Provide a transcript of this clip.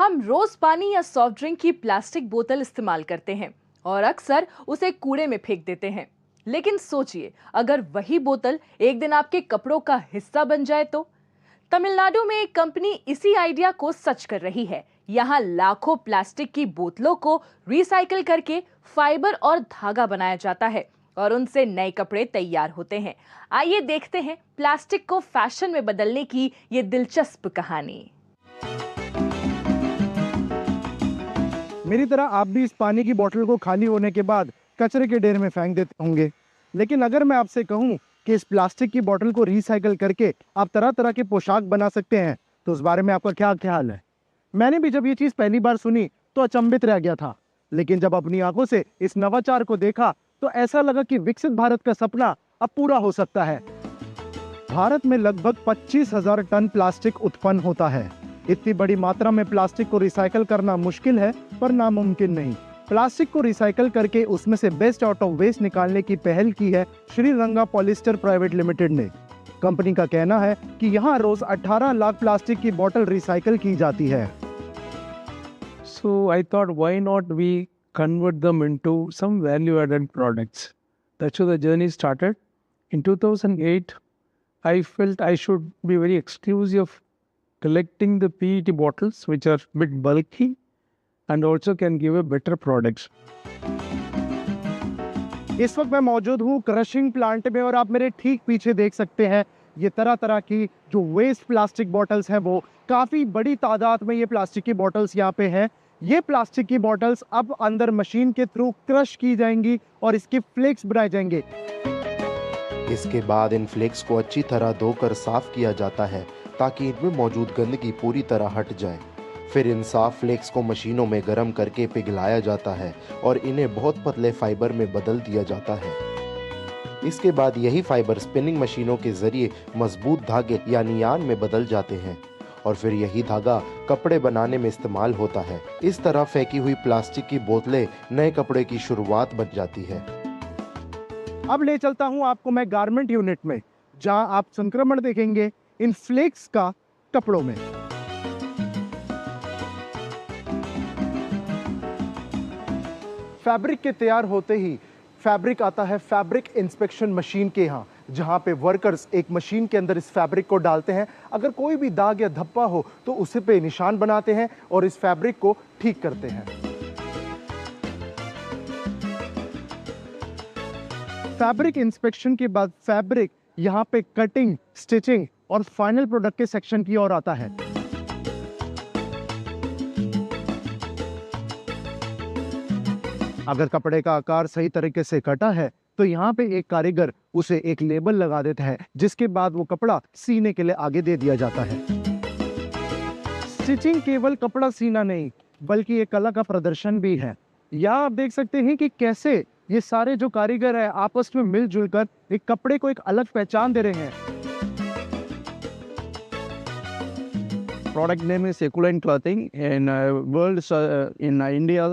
हम रोज पानी या सॉफ्ट ड्रिंक की प्लास्टिक बोतल इस्तेमाल करते हैं और अक्सर उसे कूड़े में फेंक देते हैं। लेकिन सोचिए, अगर वही बोतल एक दिन आपके कपड़ों का हिस्सा बन जाए तो। तमिलनाडु में एक कंपनी इसी आइडिया को सच कर रही है। यहाँ लाखों प्लास्टिक की बोतलों को रिसाइकिल करके फाइबर और धागा बनाया जाता है और उनसे नए कपड़े तैयार होते हैं। आइए देखते हैं प्लास्टिक को फैशन में बदलने की ये दिलचस्प कहानी। मेरी तरह आप भी इस पानी की बोतल को खाली होने के बाद कचरे के ढेर में फेंक देते होंगे। लेकिन अगर मैं आपसे कहूं कि इस प्लास्टिक की बोतल को रिसाइकिल करके आप तरह तरह के पोशाक बना सकते हैं, तो उस बारे में आपका क्या ख्याल है? मैंने भी जब ये चीज़ पहली बार सुनी तो अचंभित रह गया था, लेकिन जब अपनी आंखों से इस नवाचार को देखा तो ऐसा लगा कि विकसित भारत का सपना अब पूरा हो सकता है। भारत में लगभग 25,000 टन प्लास्टिक उत्पन्न होता है। इतनी बड़ी मात्रा में प्लास्टिक को रिसाइकिल करना मुश्किल है, पर नामुमकिन नहीं। प्लास्टिक को रिसाइकिल करके उसमें से बेस्ट आउट ऑफ वेस्ट निकालने की पहल की है श्री रंगा पॉलिस्टर प्राइवेट लिमिटेड ने। कंपनी का कहना है कि यहाँ रोज 18 लाख प्लास्टिक की बोतल रिसाइकिल की जाती है। So I thought, why not we convert them into some value-added products? That's how the journey started. In 2008, I felt I should be very exclusive collecting the PET bottles, which are a bit bulky and also can give a better products. इस वक्त मैं मौजूद हूँ crushing plant में और आप मेरे ठीक पीछे देख सकते हैं ये तरह तरह की जो वेस्ट प्लास्टिक बॉटल्स हैं, वो काफ़ी बड़ी तादाद में ये प्लास्टिक की बॉटल्स यहाँ पे हैं। ये प्लास्टिक की बॉटल्स अब अंदर मशीन के थ्रू क्रश की जाएंगी और इसके फ्लेक्स बनाए जाएंगे। इसके बाद इन फ्लेक्स को अच्छी तरह धोकर साफ किया जाता है ताकि इनमें मौजूद गंदगी पूरी तरह हट जाए। फिर इन साफ फ्लेक्स को मशीनों में गर्म करके पिघलाया जाता है और इन्हें बहुत पतले फाइबर में बदल दिया जाता है। इसके बाद यही फाइबर स्पिनिंग मशीनों के जरिए मजबूत धागे यानी यार्न में बदल जाते हैं और फिर यही धागा कपड़े बनाने में इस्तेमाल होता है। इस तरह फेंकी हुई प्लास्टिक की बोतलें नए कपड़े की शुरुआत बन जाती है। अब ले चलता हूं आपको मैं गारमेंट यूनिट में, जहां आप संक्रमण देखेंगे इन फ्लेक्स का कपड़ों में। फैब्रिक के तैयार होते ही फैब्रिक आता है फैब्रिक इंस्पेक्शन मशीन के यहाँ, जहाँ पे वर्कर्स एक मशीन के अंदर इस फैब्रिक को डालते हैं। अगर कोई भी दाग या धब्बा हो तो उसे पे निशान बनाते हैं और इस फैब्रिक को ठीक करते हैं। फैब्रिक इंस्पेक्शन के बाद फैब्रिक यहाँ पे कटिंग, स्टिचिंग और फाइनल प्रोडक्ट के सेक्शन की ओर आता है। अगर कपड़े का आकार सही तरीके से कटा है तो यहाँ पे एक कारीगर उसे एक लेबल लगा देता है, जिसके बाद वो कपड़ा सीने के लिए आगे दे दिया जाता है। स्टिचिंग केवल कपड़ा सीना नहीं, बल्कि एक कला का प्रदर्शन भी है। यहाँ आप देख सकते हैं कि कैसे ये सारे जो कारीगर है आपस में मिलजुल कर एक कपड़े को एक अलग पहचान दे रहे हैं। Product name is Equivalent Clothing. In world, in India,